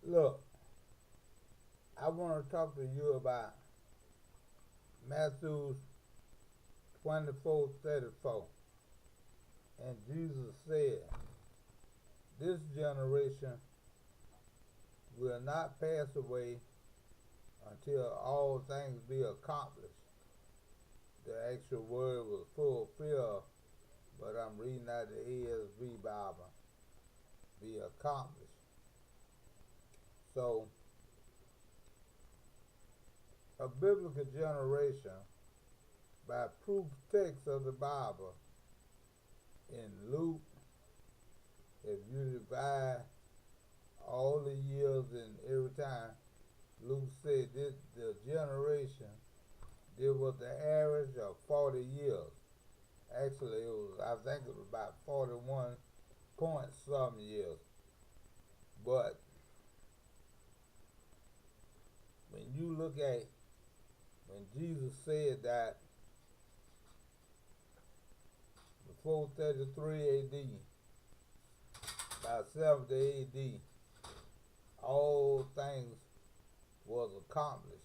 Look, I want to talk to you about Matthew 24:34. And Jesus said, this generation will not pass away until all things be accomplished. The actual word was fulfilled, but I'm reading out the ASV Bible. Be accomplished. So, a biblical generation, by proof text of the Bible, in Luke, if you divide all the years and every time, Luke said this, the generation, there was the average of 40 years. Actually, I think it was about 41 point some years. But when you look at when Jesus said that before 33 AD, about 70 AD, all things was accomplished.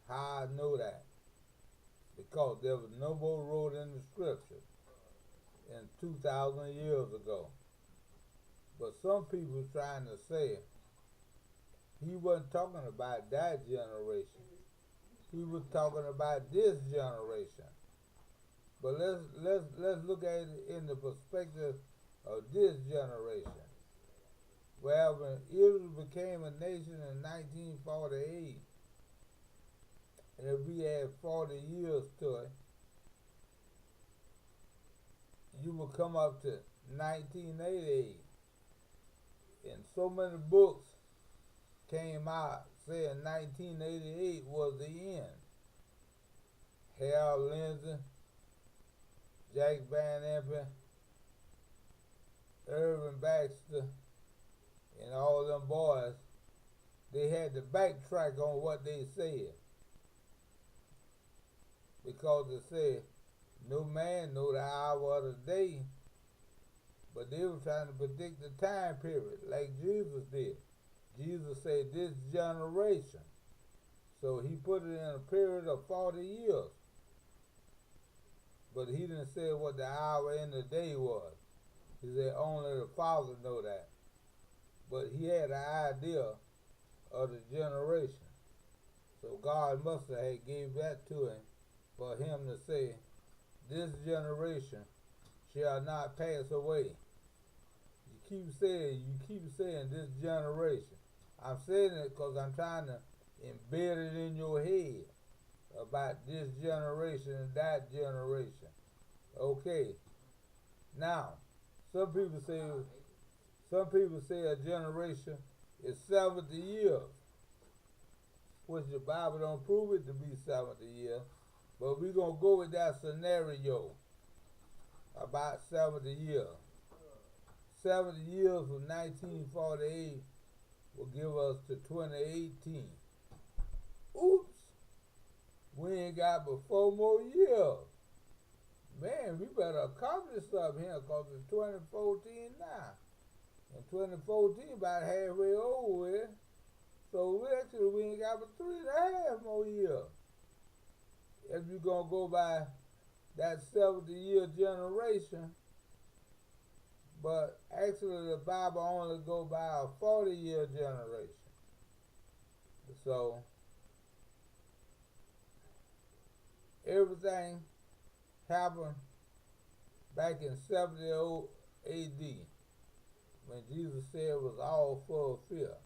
How I know that? Because there was no more wrote in the scripture in 2,000 years ago. But some people trying to say he wasn't talking about that generation. He was talking about this generation. But let's look at it in the perspective of this generation. Well, when Israel became a nation in 1948, and if we add 40 years to it, you will come up to 1988. And so many books came out saying 1988 was the end. Harold Lindsay, Jack Van Impe, Irvin Baxter, and all them boys, they had to backtrack on what they said. Because they said, no man know the hour of the day, but they were trying to predict the time period like Jesus did. Jesus said this generation. So he put it in a period of 40 years. But he didn't say what the hour and the day was. He said only the Father know that. But he had an idea of the generation. So God must have gave that to him for him to say, this generation shall not pass away. You keep saying this generation. I'm saying it because I'm trying to embed it in your head about this generation and that generation. Okay. Now, some people say a generation is 70 years, which the Bible don't prove it to be 70 years. But we're going to go with that scenario about 70 years. 70 years from 1948 will give us to 2018. Oops! We ain't got but 4 more years. Man, we better accomplish something here because it's 2014 now. And 2014 about halfway over with. So we ain't got but 3.5 more years. If you're going to go by that 70-year generation, but actually the Bible only go by a 40-year generation. So everything happened back in 70 AD when Jesus said it was all fulfilled.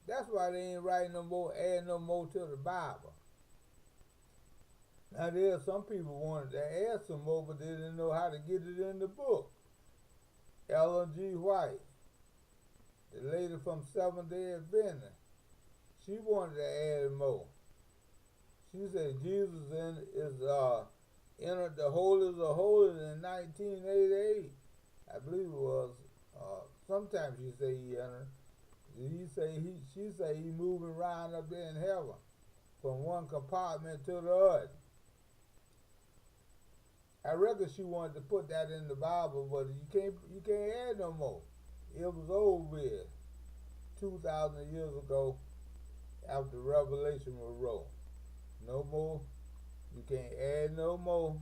That's why they ain't writing no more, add no more to the Bible. Now there's some people wanted to add some more, but they didn't know how to get it in the book. Ellen G. White, the lady from Seventh-day Adventist, she wanted to add more. She said Jesus entered the holies of holies in 1988. I believe it was. Sometimes she say he entered. She say he moving around up there in heaven from one compartment to the other. I reckon she wanted to put that in the Bible, but you can't add no more. It was over with. 2,000 years ago after Revelation was wrote. No more. You can't add no more.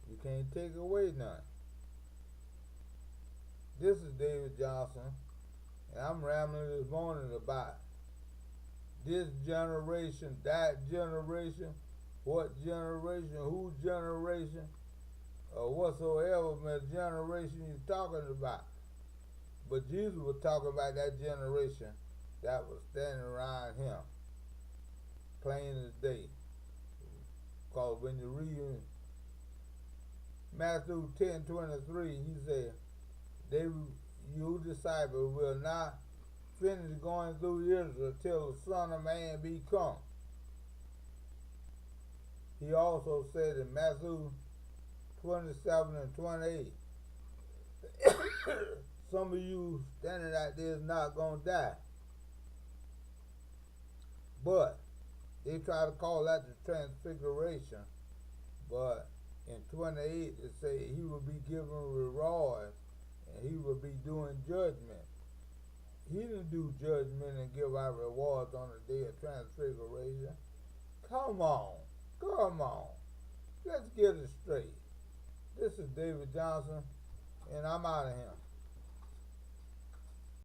You can't take away none. This is David Johnson, and I'm rambling this morning about this generation, that generation, what generation, whose generation, or whatsoever generation you're talking about. But Jesus was talking about that generation that was standing around him, plain as day. Because when you read Matthew 10:23, he said, you disciples will not finish going through Israel till the Son of Man be come. He also said in Matthew 27:28, some of you standing out there is not going to die. But they try to call that the transfiguration. But in 28 it say he will be given rewards and he will be doing judgment. He didn't do judgment and give out rewards on the day of transfiguration. Come on. Let's get it straight. This is David Johnson, and I'm out of here.